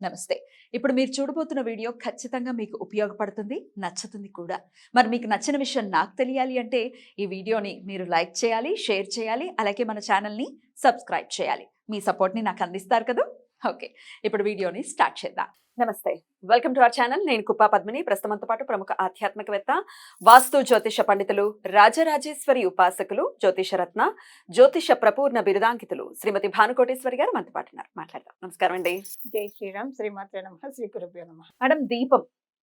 నమస్తే. ఇప్పుడు మీరు చూడబోతున్న వీడియో ఖచ్చితంగా మీకు ఉపయోగపడుతుంది, నచ్చుతుంది కూడా. మరి మీకు నచ్చిన విషయం నాకు తెలియాలి అంటే ఈ వీడియోని మీరు లైక్ చేయాలి, షేర్ చేయాలి, అలాగే మన ఛానల్‌ని సబ్స్క్రైబ్ చేయాలి. మీ సపోర్ట్‌ని నాకు అందిస్తారు కదూ! ఓకే. ఇప్పుడు వీడియోని స్టార్ట్ చేద్దాం. నమస్తే. Welcome to our channel. నేను కుప్పా పద్మిని. ప్రస్తుతంతో పాటు ప్రముఖ ఆధ్యాత్మికవేత్త, వాస్తు జ్యోతిష పండితులు, రాజరాజేశ్వరి ఉపాసకులు, జ్యోతిష రత్న, జ్యోతిష ప్రపూర్ణ బిరుదాంకితులు శ్రీమతి భానుకోటేశ్వరి గారు మనతో పాటు ఉన్నారు. మాట్లాడదాం. నమస్కారం అండి. జై శ్రీరామ్. శ్రీమాత్రే నమః. శ్రీ గురుభ్యో నమః. మేడం,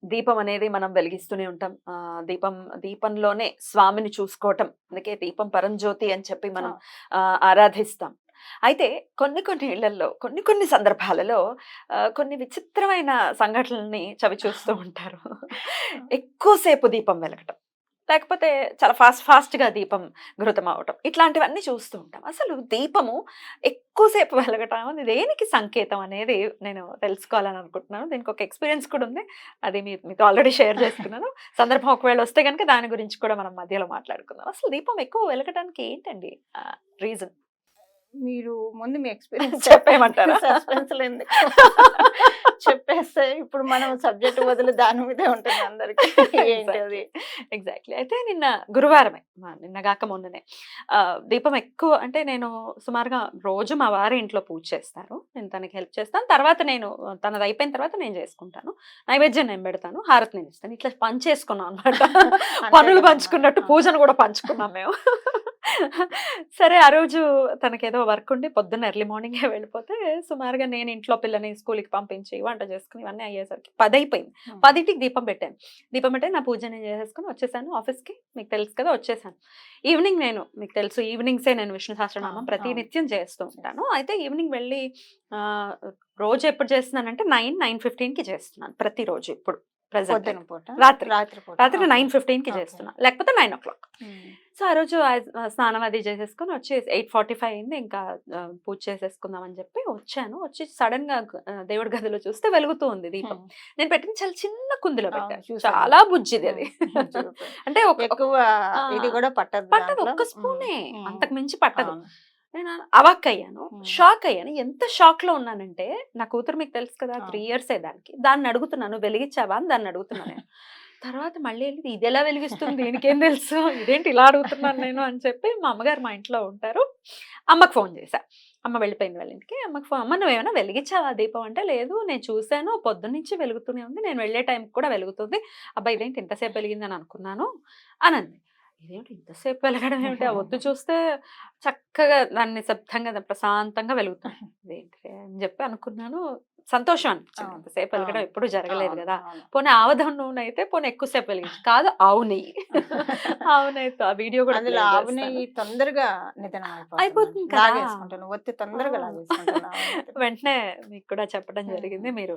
దీపం అనేది మనం వెలిగిస్తూనే ఉంటాం. దీపంలోనే స్వామిని చూసుకోవటం, అందుకే దీపం పరంజ్యోతి అని చెప్పి మనం ఆరాధిస్తాం. అయితే కొన్ని ఇళ్లలో కొన్ని సందర్భాలలో కొన్ని విచిత్రమైన సంఘటనల్ని చవి చూస్తూ ఉంటారు. ఎక్కువసేపు దీపం వెలగటం, లేకపోతే చాలా ఫాస్ట్గా దీపం ఘృతం అవటం, ఇట్లాంటివన్నీ చూస్తూ ఉంటాం. అసలు దీపము ఎక్కువసేపు వెలగటం అది దేనికి సంకేతం అనేది నేను తెలుసుకోవాలని అనుకుంటున్నాను. దీనికి ఒక ఎక్స్పీరియన్స్ కూడా ఉంది, అది మీతో ఆల్రెడీ షేర్ చేసుకున్నాను. సందర్భం ఒకవేళ వస్తే కనుక దాని గురించి కూడా మనం మధ్యలో మాట్లాడుకుందాం. అసలు దీపం ఎక్కువ వెలగటానికి ఏంటండి రీజన్? మీరు ముందు మీ ఎక్స్పీరియన్స్ చెప్పేయమంటారా? సస్పెన్స్ చెప్పేస్తే ఇప్పుడు మనం సబ్జెక్ట్ వదిలి దాని మీదే ఉంటుంది అందరికి. ఏంటది? ఎగ్జాక్ట్లీ. అయితే నిన్న గురువారమే, నిన్నగాక మొన్ననే దీపం ఎక్కువ అంటే నేను సుమారుగా రోజు మా వారి ఇంట్లో పూజ చేస్తారు, నేను తనకి హెల్ప్ చేస్తాను. తర్వాత తనది అయిపోయిన తర్వాత నేను చేసుకుంటాను. నైవేద్యం నేను పెడతాను, హారతి నేను ఇస్తాను. ఇట్లా పంచేసుకున్నాం అనమాట. పనులు పంచుకున్నట్టు పూజను కూడా పంచుకున్నాం మేము. సరే, ఆ రోజు తనకేదో వర్క్ ఉండి పొద్దున్న ఎర్లీ మార్నింగే వెళ్ళిపోతే సుమారుగా నేను ఇంట్లో పిల్లని స్కూల్కి పంపించి వంట చేసుకుని ఇవన్నీ అయ్యేసరికి 10 అయిపోయింది. 10కి దీపం పెట్టాను. నా పూజ నేను చేసేసుకుని వచ్చేసాను ఆఫీస్కి. మీకు తెలుసు కదా, వచ్చేసాను. ఈవినింగ్ మీకు తెలుసు, ఈవినింగ్సే నేను విష్ణు సహస్రనామం ప్రతి నిత్యం చేస్తూ ఉంటాను. అయితే ఈవినింగ్ వెళ్ళి రోజు ఎప్పుడు చేస్తున్నానంటే 9:15కి చేస్తున్నాను ప్రతిరోజు. ఇప్పుడు రాత్రి 9:15కి చేస్తున్నా, లేకపోతే 9 o'clock. సో ఆ రోజు స్నానం అది చేసేసుకుని వచ్చి 8:45 అయింది. ఇంకా పూజ చేసేసుకుందాం అని చెప్పి వచ్చి సడన్ గా దేవుడి గదిలో చూస్తే వెలుగుతూ ఉంది దీపం. నేను పెట్టిన చాలా చిన్న కుందిలో పెట్టాను, చాలా బుజ్జిది అది. అంటే ఇది కూడా పట్టదు, ఒక్క స్పూనే, అంతకు మించి పట్టదు. నేను అవాక్ అయ్యాను, షాక్ అయ్యాను. ఎంత షాక్ లో ఉన్నానంటే, నా కూతురు మీకు తెలుసు కదా, 3 years దాన్ని అడుగుతున్నాను, వెలిగించావా అని దాన్ని అడుగుతున్నాను నేను. తర్వాత మళ్ళీ ఇది ఎలా వెలిగిస్తుంది, దీనికేం తెలుసు, ఇదేంటి ఇలా అడుగుతున్నాను నేను అని చెప్పి మా అమ్మగారు మా ఇంట్లో ఉంటారు, అమ్మకు ఫోన్ చేశా. అమ్మ వెళ్ళిపోయింది వాళ్ళ ఇంటికి. అమ్మకు ఫోన్, అమ్మ నువ్వేమైనా వెలిగించావా దీపం అంటే, లేదు నేను చూశాను, పొద్దున్నుంచి వెలుగుతూనే ఉంది, నేను వెళ్ళే టైంకి కూడా వెలుగుతుంది. అబ్బాయి ఇదేంటి ఇంతసేపు వెలిగిందని అనుకున్నాను అని అంది. ఇదేంటి ఇంతసేపు వెలగడం ఏమిటి, ఆ ఒత్తు చూస్తే చక్కగా దాన్ని నిశ్శబ్దంగా ప్రశాంతంగా వెలుగుతుంది, ఇదేంటి అని చెప్పి అనుకున్నాను. సంతోషం అనిపించింది, ఇంతసేపు వెలగడం ఎప్పుడు జరగలేదు కదా. పోనీ ఆవదం నూనె అయితే పోనీ ఎక్కువసేపు వెలిగించి, కాదు ఆవు నెయ్యి. ఆవు నెయ్యితో ఆ వీడియో కూడా ఆవు నెయ్యి తొందరగా అయిపోతుంది కదా, ఒత్తి తొందరగా వెంటనే మీకు కూడా చెప్పడం జరిగింది. మీరు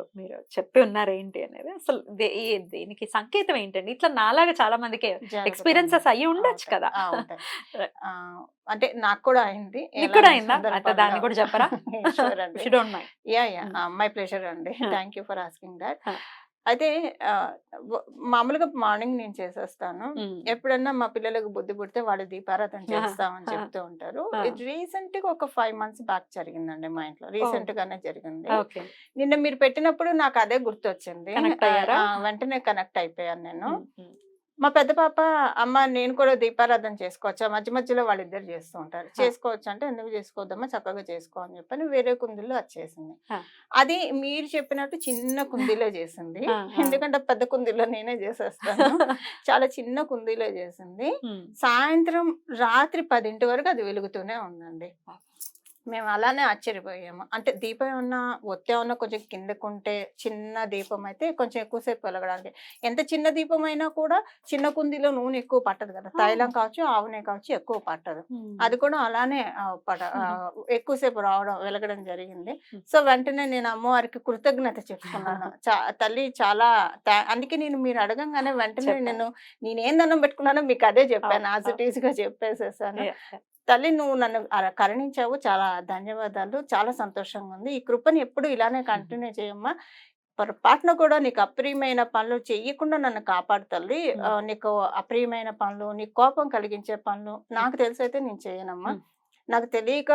చెప్పి ఉన్నారు ఏంటి అనేది. అసలు దీనికి సంకేతం ఏంటండి? ఇట్లా నాలాగా చాలా మందికి ఎక్స్పీరియన్సెస్ అయ్యి ఉండొచ్చు కదా. అంటే నాకు కూడా అయింది. ఇక్కడ అయిందా? దాన్ని కూడా చెప్పరా? మై ప్లెజర్ అండి. Thank you for asking that. అయితే మామూలుగా మార్నింగ్ నేను చేసేస్తాను. ఎప్పుడన్నా మా పిల్లలకు బుద్ధి పుడితే వాళ్ళు దీపారాధన చేస్తామని చెప్తూ ఉంటారు. రీసెంట్ గా ఒక 5 months బ్యాక్ జరిగిందండి మా ఇంట్లో, రీసెంట్ గానే జరిగింది. నిన్న మీరు పెట్టినప్పుడు నాకు అదే గుర్తొచ్చింది, వెంటనే కనెక్ట్ అయిపోయాను నేను. మా పెద్ద పాప, అమ్మ నేను కూడా దీపారాధన చేసుకోవచ్చా, మధ్య మధ్యలో వాళ్ళిద్దరు చేస్తూ ఉంటారు, చేసుకోవచ్చు అంటే, ఎందుకు చేసుకోవద్దమ్మా చక్కగా చేసుకో అని చెప్పని వేరే కుందీలో వచ్చేసింది. అది మీరు చెప్పినట్టు చిన్న కుందీలో చేసింది, ఎందుకంటే పెద్ద కుందీలో నేనే చేసేస్తాను. చాలా చిన్న కుందీలో చేసింది. సాయంత్రం రాత్రి 10 వరకు అది వెలుగుతూనే ఉందండి. మేము అలానే ఆశ్చర్యపోయాము. అంటే దీపం ఏమన్నా ఒత్తి ఏమన్నా కొంచెం కిందకుంటే, చిన్న దీపం అయితే కొంచెం ఎక్కువసేపు వెలగడానికి, ఎంత చిన్న దీపం అయినా కూడా చిన్న కుందీలో నూనె ఎక్కువ పట్టదు కదా, తైలం కావచ్చు ఆవు నెయ్యి కావచ్చు ఎక్కువ పట్టదు. అది కూడా అలానే ఎక్కువసేపు వెలగడం జరిగింది. సో వెంటనే నేను అమ్మవారికి కృతజ్ఞత చెప్పుకున్నాను. తల్లి చాలా అందుకే మీరు అడగంగానే వెంటనే నేనేం దండం పెట్టుకున్నానో మీకు అదే చెప్పాను, యాజ్ ఇట్ ఈజ్ గా చెప్పేసేసాను. తల్లి నువ్వు నన్ను కరుణించావు, చాలా ధన్యవాదాలు, చాలా సంతోషంగా ఉంది. ఈ కృపని ఎప్పుడు ఇలానే కంటిన్యూ చేయమ్మా, పొరపాటున కూడా నీకు అప్రియమైన పనులు చెయ్యకుండా నన్ను కాపాడు తల్లి. నీకు అప్రియమైన పనులు, నీకు కోపం కలిగించే పనులు నాకు తెలిసైతే నేను చేయనమ్మా. నాకు తెలియక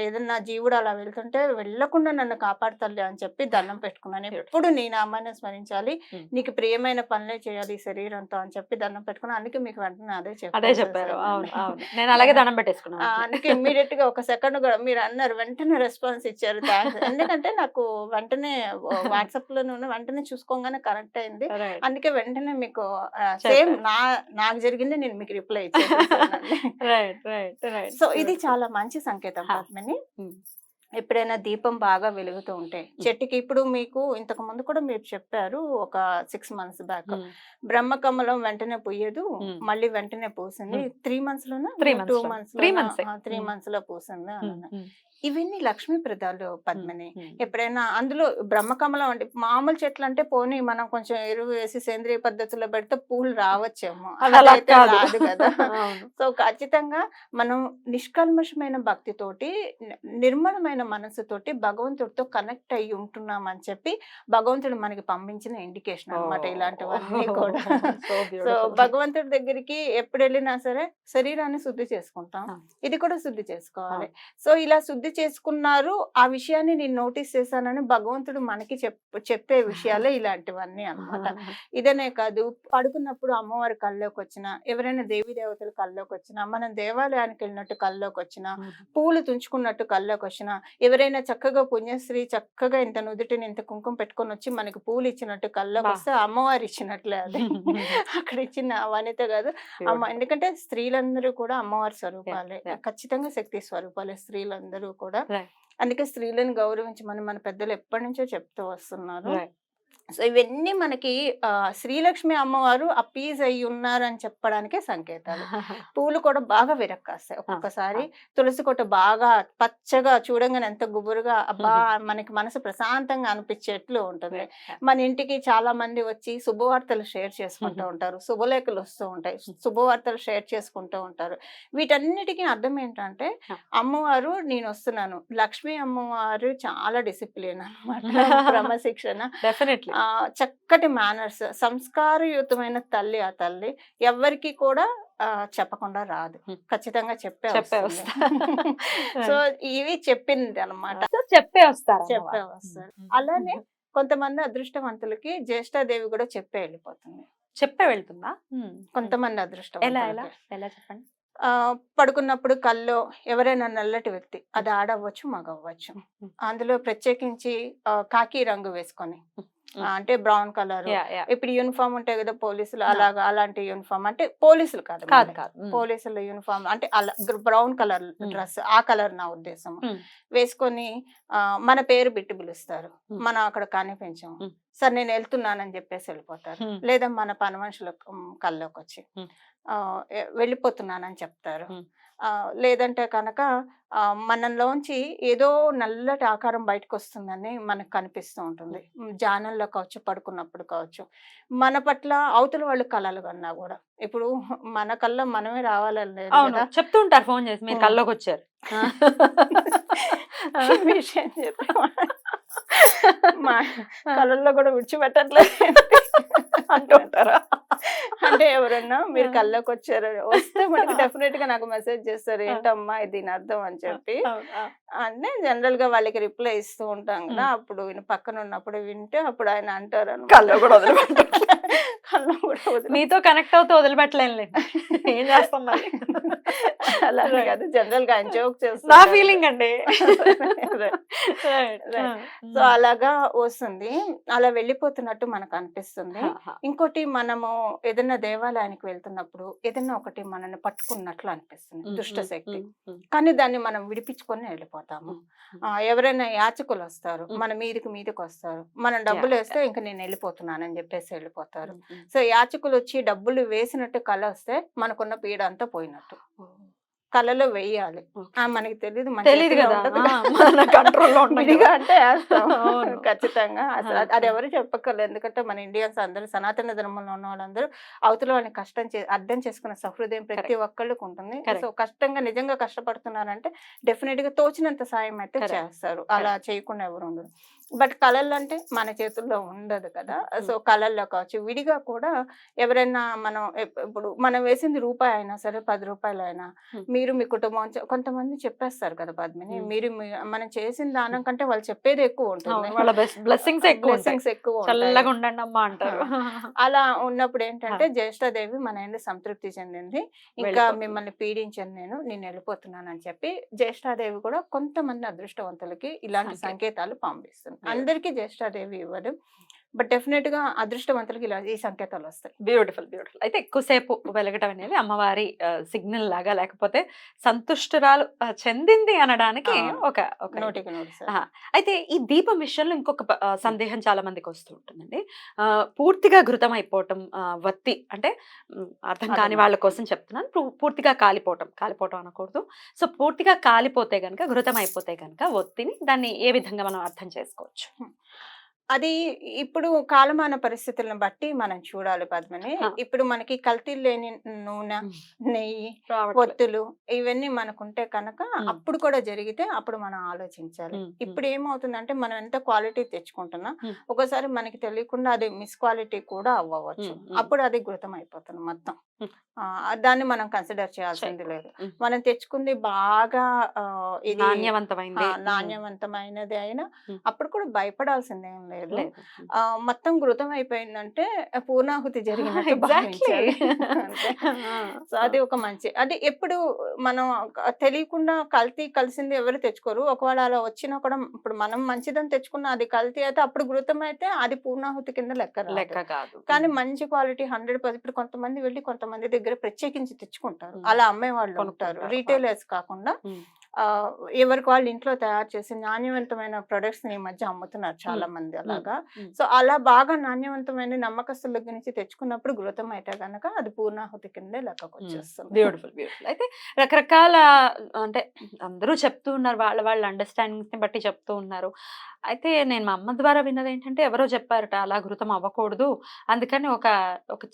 ఏదన్నా జీవుడు అలా వెళ్తుంటే వెళ్ళకుండా నన్ను కాపాడు తల్లి అని చెప్పి దండం పెట్టుకున్నాను. ఎప్పుడు నీ నామాన్ని స్మరించాలి, నీకు ప్రియమైన పనులే చేయాలి ఈ శరీరంతో అని చెప్పి దండం పెట్టుకున్నాను. అందుకే మీకు వెంటనే అదే చెప్పారు. చెప్పేసేసాను అవును, నేను. అవును. నేను అలాగే దండం పెట్టేసుకున్నాను. అందుకే ఇమ్మీడియట్ గా ఒక సెకండ్ కూడా మీరు అన్నారు, వెంటనే రెస్పాన్స్ ఇచ్చారు. థ్యాంక్స్. ఎందుకంటే నాకు వెంటనే వాట్సాప్ లోనే వెంటనే చూసుకోగానే కనెక్ట్ అయింది. Right. అందుకే వెంటనే మీకు సేమ్ చెప్పారు. నాకు జరిగింది నేను మీకు రిప్లై ఇచ్చేసానండి. Right, right, right. సో ఇది Beautiful. చాలా మంచి సంకేతం హా. పద్మిని. ఉమ్, ఎప్పుడైనా దీపం బాగా వెలుగుతూ ఉంటే చెట్టుకి, ఇప్పుడు మీకు ఇంతకు ముందు కూడా మీరు చెప్పారు ఒక 6 months బ్యాక్, ఉమ్, బ్రహ్మకమలం వెంటనే పూయదు, ఉమ్. మళ్ళీ వెంటనే పూసింది. 3 months లోనా 3 months 2 లో. months 3 లోనా? months ఏ. 3 ఉమ్, months లో పూసింది ఉమ్, అన్నాను. ఉమ్, ఇవన్నీ లక్ష్మీ ప్రదాలు పద్మిని. ఉమ్, ఎప్పుడైనా అందులో బ్రహ్మకమలం అంటే మామూలు చెట్లు అంటే పోనీ మనం కొంచెం ఎరువు వేసి సేంద్రియ పద్ధతిలో పెడితే పూలు రావచ్చేమో, అది అలా అదైతే కాదు. రాదు కదా. అవును. సో ఖచ్చితంగా మనం నిష్కల్మషమైన భక్తితోటి నిర్మలమైన మనసుతోటి భగవంతుడితో కనెక్ట్ అయ్యి ఉంటున్నాం అని చెప్పి భగవంతుడు మనకి పంపించిన ఇండికేషన్ అన్నమాట ఇలాంటివన్నీ కూడా. So so beautiful. భగవంతుడి దగ్గరికి ఎప్పుడు వెళ్ళినా సరే శరీరాన్ని శుద్ధి చేసుకుంటాం, ఆ. ఇది కూడా శుద్ధి చేసుకోవాలి. సో ఇలా శుద్ధి చేసుకున్నారు, ఆ విషయాన్ని నేను నోటీస్ చేశానని భగవంతుడు మనకి చెప్పే విషయాలే ఇలాంటివన్నీ అన్నమాట. ఇదనే కాదు, పడుకున్నప్పుడు అమ్మవారి కల్లోకి వచ్చినా, ఎవరైనా దేవీ దేవతలు కల్లోకి వచ్చినా, మనం దేవాలయానికి వెళ్ళినట్టు కల్లోకి వచ్చినా, పూలు తుంచుకున్నట్టు కల్లోకి వచ్చినా, ఎవరైనా చక్కగా పుణ్యశ్రీ చక్కగా ఇంత నుదుటిని ఇంత కుంకుమ పెట్టుకొని వచ్చి మనకి పూలు ఇచ్చినట్టు కల్లోకి వస్తే అమ్మవారు ఇచ్చినట్లే అది. అక్కడ ఇచ్చిన వనిత కాదు అమ్మ, ఎందుకంటే స్త్రీలందరూ కూడా అమ్మవారి స్వరూపాలే, yeah. ఖచ్చితంగా శక్తి స్వరూపాలే స్త్రీలందరూ కూడా. Right. అందుకే స్త్రీలను గౌరవించమని మన పెద్దలు ఎప్పటి నుంచో చెప్తూ వస్తున్నారు. Right. సో ఇవన్నీ మనకి శ్రీలక్ష్మి అమ్మవారు అప్పీజ్ అయ్యి ఉన్నారు అని చెప్పడానికే సంకేతాలు. పూలు కూడా బాగా విరక్కాస్తాయి ఒక్కొక్కసారి. తులసి కొట్ట బాగా పచ్చగా చూడంగానే ఎంత గుబురుగా అబ్బా మనకి మనసు ప్రశాంతంగా అనిపించేట్లు ఉంటుంది. మన ఇంటికి చాలా మంది వచ్చి శుభవార్తలు షేర్ చేసుకుంటూ ఉంటారు, శుభలేఖలు వస్తూ ఉంటాయి, శుభవార్తలు షేర్ చేసుకుంటూ ఉంటారు. వీటన్నిటికీ అర్థం ఏంటంటే అమ్మవారు నేను వస్తున్నాను. లక్ష్మీ అమ్మవారు చాలా డిసిప్లిన్ అన్నమాట, క్రమశిక్షణ, డెఫినెట్లీ చక్కటి మేనర్స్, సంస్కారయుతమైన తల్లి. ఆ తల్లి ఎవరికి కూడా చెప్పకుండా రాదు, ఖచ్చితంగా చెప్పే వస్తుంది. సో ఇవి చెప్పింది అనమాట, చెప్పే వస్తారు. చెప్పే వస్తారు. అలానే కొంతమంది అదృష్టవంతులకి జ్యేష్ఠాదేవి కూడా చెప్పే వెళ్ళిపోతుంది. చెప్పే వెళ్తుందా? కొంతమంది ఎలా ఎలా అదృష్టవంతులకి ఎలా చెప్పండి. పడుకున్నప్పుడు కల్లో ఎవరైనా నల్లటి వ్యక్తి, అది ఆడవచ్చు మగవ్వచ్చు, అందులో ప్రత్యేకించి కాకి రంగు వేసుకొని, అంటే బ్రౌన్ కలర్, ఇప్పుడు యూనిఫామ్ ఉంటాయి కదా పోలీసులు, అలాగా అలాంటి యూనిఫామ్, అంటే పోలీసులు కాదు కాదు కాదు. పోలీసుల యూనిఫామ్ అంటే అలా బ్రౌన్ కలర్ డ్రెస్, ఆ కలర్ నా ఉద్దేశం, వేసుకొని మన పేరు పెట్టి పిలుస్తారు. మనం అక్కడ కనిపించాము, సార్ నేను వెళ్తున్నానని చెప్పేసి వెళ్ళిపోతారు. లేదా మన పని మనుషుల కల్లోకి వచ్చి వెళ్ళిపోతున్నానని చెప్తారు. లేదంటే కనుక మనలోంచి ఏదో నల్లటి ఆకారం బయటకు వస్తుందని మనకు కనిపిస్తూ ఉంటుంది. జానంలో కావచ్చు, పడుకున్నప్పుడు కావచ్చు. మన పట్ల అవతల వాళ్ళు కలలు కన్నా కూడా, ఇప్పుడు మన కళ్ళ మనమే రావాలని లేదు అవును, కదా. చెప్తూ ఉంటారు ఫోన్ చేసి మీరు కల్లోకి వచ్చారు. విషయం చెప్పి మా కళ్ళల్లో కూడా విడిచిపెట్టట్లేదు అంటూ ఉంటారా? అంటే ఎవరన్నా మీరు కళ్ళకి వచ్చారు, వస్తే మనకి డెఫినెట్ గా నాకు మెసేజ్ చేస్తారు, ఏంటమ్మా దీని అర్థం అని చెప్పి. అంటే జనరల్ గా వాళ్ళకి రిప్లై ఇస్తూ ఉంటాం కదా, అప్పుడు పక్కన ఉన్నప్పుడు వింటే అప్పుడు ఆయన అంటారు కల్లో కూడా కళ్ళు కూడా మీతో కనెక్ట్ అవుతూ వదిలిపెట్టలేను, ఏం చేస్తాం మరి. అలా కాదు, జనరల్ గా ఆయన జోక్ నా చేస్తారు. ఫీలింగ్ అండి. సో అలాగా వస్తుంది, అలా వెళ్ళిపోతున్నట్టు మనకు అనిపిస్తుంది. ఇంకోటి, మనము ఏదైనా దేవాలయానికి వెళ్తున్నప్పుడు ఏదైనా ఒకటి మనల్ని పట్టుకున్నట్లు అనిపిస్తుంది దుష్ట శక్తి, కానీ దాన్ని మనం విడిపించుకొని వెళ్ళిపోతాము. ఎవరైనా యాచకులు వస్తారు, మన మీదకి వస్తారు, మనం డబ్బులు వేస్తే ఇంకా నేను వెళ్ళిపోతున్నానని చెప్పేసి వెళ్ళిపోతారు. సో యాచకులు వచ్చి డబ్బులు వేసినట్టు కళ వస్తే మనకున్న పీడ అంతా పోయినట్టు. కళలో వెయ్యాలి, మనకి తెలియదు, తెలీదు కదా, మన కంట్రోల్లో విడిగా అంటే వేస్తాం ఖచ్చితంగా. అసలు అది ఎవరు చెప్పక్కర్లేదు, ఎందుకంటే మన ఇండియన్స్ అందరూ, సనాతన ధర్మంలో ఉన్న వాళ్ళందరూ అవతల వాళ్ళని అర్థం చేసుకున్న సహృదయం ప్రతి ఒక్కళ్ళకి ఉంటుంది. సో కష్టంగా నిజంగా కష్టపడుతున్నారంటే డెఫినెట్ గా తోచినంత సాయం అయితే చేస్తారు, అలా చేయకుండా ఎవరు ఉండరు. బట్ కళల్లో అంటే మన చేతుల్లో ఉండదు కదా. సో కళల్లో కావచ్చు, విడిగా కూడా ఎవరైనా మనం ఇప్పుడు మనం వేసింది రూపాయి అయినా సరే, 10 రూపాయలైనా మీరు మీ కుటుంబం కొంతమంది చెప్పేస్తారు కదా పద్మిని, మీరు మనం చేసిన దానం కంటే వాళ్ళు చెప్పేది ఎక్కువ ఉంటుంది. వాళ్ళ బ్లెస్సింగ్స్ ఎక్కువ బ్లెస్సింగ్స్ ఎక్కువ ఉంటాయి. చల్లగా ఉండండి అమ్మా అంటారు. అలా ఉన్నప్పుడు ఏంటంటే జ్యేష్ఠాదేవి మన ఏంటి సంతృప్తి చెందింది, ఇంకా వెళ్ళిపోతుంది. మిమ్మల్ని పీడించను నేను వెళ్ళిపోతున్నాను అని చెప్పి జ్యేష్ఠాదేవి కూడా కొంతమంది అదృష్టవంతులకి ఇలాంటి సంకేతాలు పంపిస్తుంది. అందరికీ జ్యేష్ఠాదేవి ఇవ్వదు, బట్ డెఫినెట్ గా అదృష్టవంతులకి ఇలా ఈ సంకేతాలు వస్తాయి. Beautiful beautiful. అయితే ఎక్కువసేపు వెలగటం అనేది అమ్మవారి సిగ్నల్ లాగా, లేకపోతే సంతుష్టురాలు చెందింది అనడానికి ఒక ఒక నోటికి నోటి అయితే ఈ దీపం విషయంలో ఇంకొక సందేహం చాలా మందికి వస్తూ ఉంటుందండి. పూర్తిగా ఘృతం అయిపోవటం, వత్తి అంటే అర్థం కాని వాళ్ళ కోసం చెప్తున్నాను, పూర్తిగా కాలిపోవటం అనకూడదు. సో పూర్తిగా కాలిపోతే గనక, ఘృతం అయిపోతే గనక ఒత్తిని దాన్ని ఏ విధంగా మనం అర్థం చేసుకోవచ్చు? అది ఇప్పుడు కాలమాన పరిస్థితులను బట్టి మనం చూడాలి పద్మని. ఇప్పుడు మనకి కల్తీ లేని నూనె, నెయ్యి, ఒత్తులు ఇవన్నీ మనకుంటే కనుక అప్పుడు కూడా జరిగితే అప్పుడు మనం ఆలోచించాలి. ఇప్పుడు ఏమవుతుందంటే మనం ఎంత క్వాలిటీ తెచ్చుకుంటున్నా ఒకసారి మనకి తెలియకుండా అది మిస్ క్వాలిటీ కూడా అవ్వవచ్చు. అప్పుడు అది ఘృతం అయిపోతుంది మొత్తం. దాన్ని మనం కన్సిడర్ చేయాల్సింది లేదు. మనం తెచ్చుకుంది బాగా ఇది నాణ్యవంతమైనది అయినా అప్పుడు కూడా భయపడాల్సింది ఏం లేదు. మొత్తం ఘృతం అయిపోయిందంటే పూర్ణాహుతి జరిగినట్టు భావించాలి. సో అది ఒక మంచి, అది ఎప్పుడు మనం తెలియకుండా కల్తీ కలిసింది ఎవరు తెచ్చుకోరు. ఒకవేళ అలా వచ్చినా కూడా ఇప్పుడు మనం మంచిదని తెచ్చుకున్న అది కల్తీ అయితే అప్పుడు ఘృతం అయితే అది పూర్ణాహుతి కింద లెక్క కాదు. కానీ మంచి క్వాలిటీ 100%. ఇప్పుడు కొంతమంది వెళ్ళి కొంతమంది దగ్గర ప్రత్యేకించి తెచ్చుకుంటారు, అలా అమ్మే వాళ్ళు ఉంటారు, రీటైలర్స్ కాకుండా ఎవరికి వాళ్ళు ఇంట్లో తయారు చేసి నాణ్యవంతమైన ప్రొడక్ట్స్ ఈ మధ్య అమ్ముతున్నారు చాలా మంది అలాగా. సో అలా బాగా నాణ్యవంతమైన నమ్మకస్తుల దగ్గర నుంచి తెచ్చుకున్నప్పుడు ఘృతం అయితే కనుక అది పూర్ణాహుతి కిందే లెక్కకు వచ్చేస్తుంది. Beautiful beautiful. అయితే రకరకాల అంటే అందరూ చెప్తూ ఉన్నారు, వాళ్ళ అండర్స్టాండింగ్స్ ని బట్టి చెప్తూ ఉన్నారు. అయితే నేను మా అమ్మ ద్వారా విన్నది ఏంటంటే, ఎవరో చెప్పారట అలా ఘృతం అవ్వకూడదు, అందుకని ఒక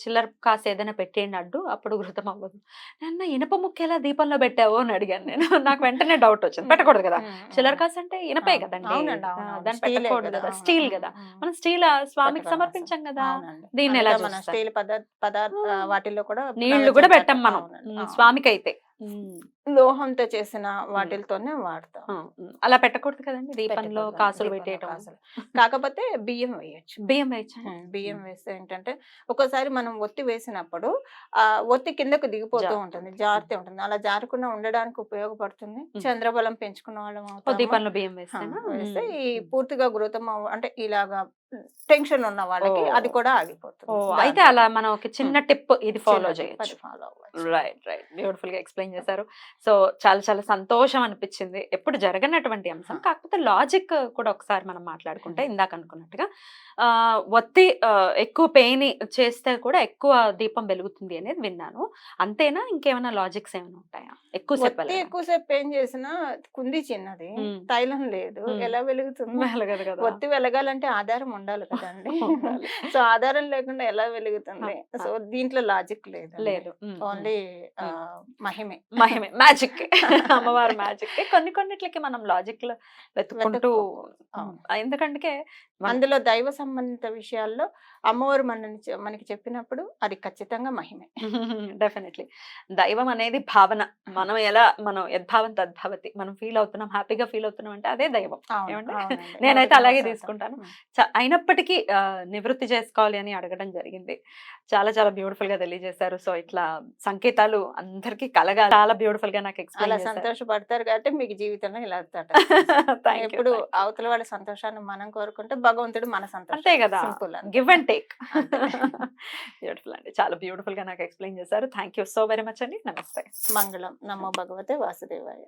చిల్లర కాసు ఏదైనా పెట్టేయండి అడ్డు, అప్పుడు ఘృతం అవ్వదు. నన్ను ఇనప ముక్క ఎలా దీపంలో పెట్టావో అని అడిగాను నేను. నాకు వెంటనే డౌట్ వచ్చింది, పెట్టకూడదు కదా, చిల్లర కాసు అంటే ఇనపే కదండి, దాన్ని పెట్టకూడదు కదా, స్టీల్ కదా, మనం స్టీల్ స్వామికి సమర్పించాం కదా, దీన్ని ఎలా స్టీల్ పదార్థ వాటిల్లో కూడా నీళ్లు కూడా పెట్టం మనం స్వామికి అయితే, లోహంతో చేసిన వాటితోనే వాడతాం. అలా పెట్టకూడదు కదండి దీపంలో కాసులు పెట్టేయటం. కాకపోతే బియ్యం వేయచ్చు. బియ్యం వేస్తే ఏంటంటే ఒక్కోసారి మనం ఒత్తి వేసినప్పుడు ఆ ఒత్తి కిందకు దిగిపోతూ ఉంటుంది, జారుతూ ఉంటుంది. అలా జారకుండా ఉండడానికి ఉపయోగపడుతుంది. చంద్రబలం పెంచుకున్న వాళ్ళం దీపంలో బియ్యం వేస్తే ఈ పూర్తిగా ఘృతం అంటే ఇలాగా టెన్షన్ ఉన్న వాళ్ళకి అది కూడా ఆగిపోతుంది. అయితే అలా మనం ఒక చిన్న టిప్ ఇది ఫాలో చేయొచ్చు. రైట్ రైట్, బ్యూటిఫుల్ గా ఎక్స్ప్లెయిన్ చేశారు. సో చాలా చాలా సంతోషం అనిపించింది. ఎప్పుడు జరగనటువంటి అంశం, కాకపోతే లాజిక్ కూడా ఒకసారి మనం మాట్లాడుకుంటే ఇందాక అనుకున్నట్టుగా ఒత్తి ఎక్కువ పెయిన్ చేస్తే కూడా ఎక్కువ దీపం వెలుగుతుంది అనేది విన్నాను. అంతేనా, ఇంకేమైనా లాజిక్స్ ఏమైనా ఉంటాయా? ఎక్కువసేపు పెయిన్ చేసినా కుంది చిన్నది, తైలం లేదు, ఎలా వెలుగుతుంది? ఒత్తి వెలగాలంటే ఆధారం ఉండాలి కదండి. సో ఆధారం లేకుండా ఎలా వెలుగుతుంది? సో దీంట్లో లాజిక్ లేదు, ఓన్లీ మహిమే మ్యాజిక్, అమ్మవారి మ్యాజిక్. కొన్నిట్లకి మనం లాజిక్ లో వెతుక్కుంటూ, ఎందుకంటే అందులో దైవ సంబంధిత విషయాల్లో అమ్మవారు మనకి చెప్పినప్పుడు అది ఖచ్చితంగా మహిమే. డెఫినెట్లీ దైవం అనేది భావన, మనం యద్భావం తద్భవతి, మనం ఫీల్ అవుతున్నాం, హ్యాపీగా ఫీల్ అవుతున్నాం అంటే అదే దైవం. నేనైతే అలాగే తీసుకుంటాను. అయినప్పటికీ నివృత్తి చేసుకోవాలి అని అడగడం జరిగింది. చాలా చాలా బ్యూటిఫుల్ గా తెలియజేశారు. సో ఇట్లా సంకేతాలు అందరికి కలగాలి, చాలా బ్యూటిఫుల్ గా నాకు ఎక్స్ప్లెయిన్ చేశారు. సంతోషపడతారు కాబట్టి మీకు జీవితంలో ఇలా ఎప్పుడు అవతల వాళ్ళ సంతోషాన్ని మనం కోరుకుంటే భగవంతుడు మన సంతోషం, అంతే కదా, గివ్ అండ్ టేక్. బ్యూటిఫుల్ అండి, చాలా బ్యూటిఫుల్ గా నాకు ఎక్స్ప్లెయిన్ చేశారు. Thank you so very much అండి. నమస్తే. మంగళం. నమో భగవతే వాసుదేవాయ.